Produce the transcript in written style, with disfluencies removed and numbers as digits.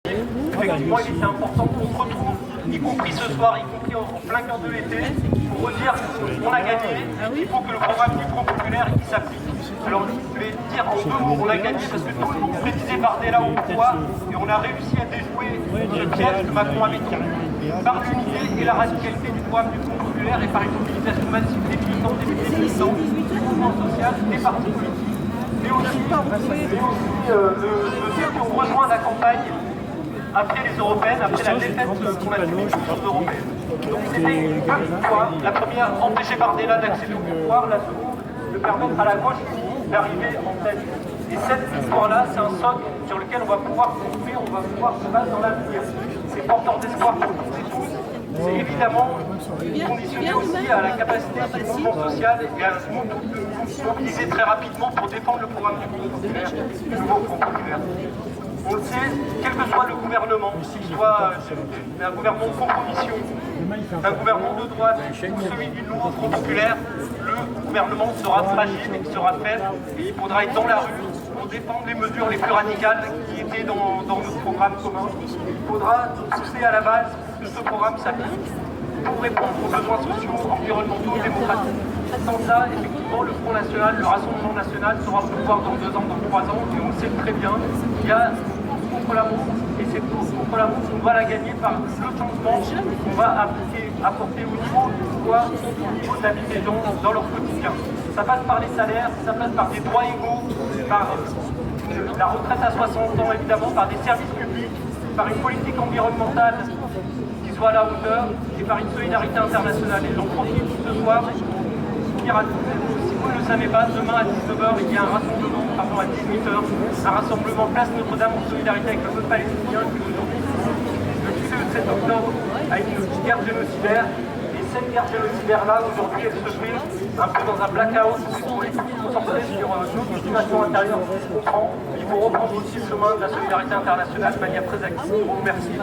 Effectivement, il était important qu'on se retrouve, y compris ce soir, y compris en plein cœur de l'été, pour redire qu'on a gagné. Il faut que le programme du Front populaire s'applique. Alors je vais dire en 2 mots, on a gagné parce que tout le monde précisait Bardella au pouvoir et on a réussi à déjouer le piège que Macron avait tendu par l'unité et la radicalité du programme du Front populaire et par une mobilisation massive des militants, du mouvement social, des partis politiques. Mais aussi de ceux qui ont rejoint la campagne après les européennes, après la défaite qu'on a subie aux européennes. Donc c'était une victoire. La première, empêcher Bardella d'accéder au pouvoir. La seconde, de permettre à la gauche d'arriver en tête. Et cette victoire-là, c'est un socle sur lequel on va pouvoir construire, on va pouvoir se battre dans l'avenir. C'est porteur d'espoir pour toutes et tous. C'est évidemment conditionné aussi à la capacité du mouvement social et à se mobiliser très rapidement pour défendre le programme du Front populaire, du nouveau Front populaire. On le sait, quel que soit le gouvernement, qu'il soit un gouvernement de compromission, un gouvernement de droite ou celui du nouveau Front populaire, le gouvernement sera fragile, il sera faible et il faudra être dans la rue pour défendre les mesures les plus radicales qui étaient dans notre programme commun. Il faudra pousser à la base que ce programme s'applique pour répondre aux besoins sociaux, environnementaux et démocratiques. Sans ça, effectivement, le Front National, le Rassemblement National sera au pouvoir dans 2 ans, dans 3 ans, et on le sait très bien. Il y a une course contre la montre, et cette course contre la montre, on va la gagner par le changement qu'on va apporter au niveau du pouvoir, au niveau de la vie des gens dans leur quotidien. Ça passe par les salaires, ça passe par des droits égaux, par la retraite à 60 ans, évidemment, par des services publics, par une politique environnementale qui soit à la hauteur, et par une solidarité internationale. Et j'en profite ce soir. Si vous ne le savez pas, demain à 19h, il y a un rassemblement, à 18h, un rassemblement place Notre-Dame en solidarité avec le peuple palestinien qui aujourd'hui, depuis le 7 octobre, a une guerre génocidaire. Et cette guerre génocidaire-là, aujourd'hui, elle se fait un peu dans un blackout pour les concentrer sur nos situations intérieures. Je comprends. Il faut reprendre aussi le chemin de la solidarité internationale de manière très active. Je vous remercie.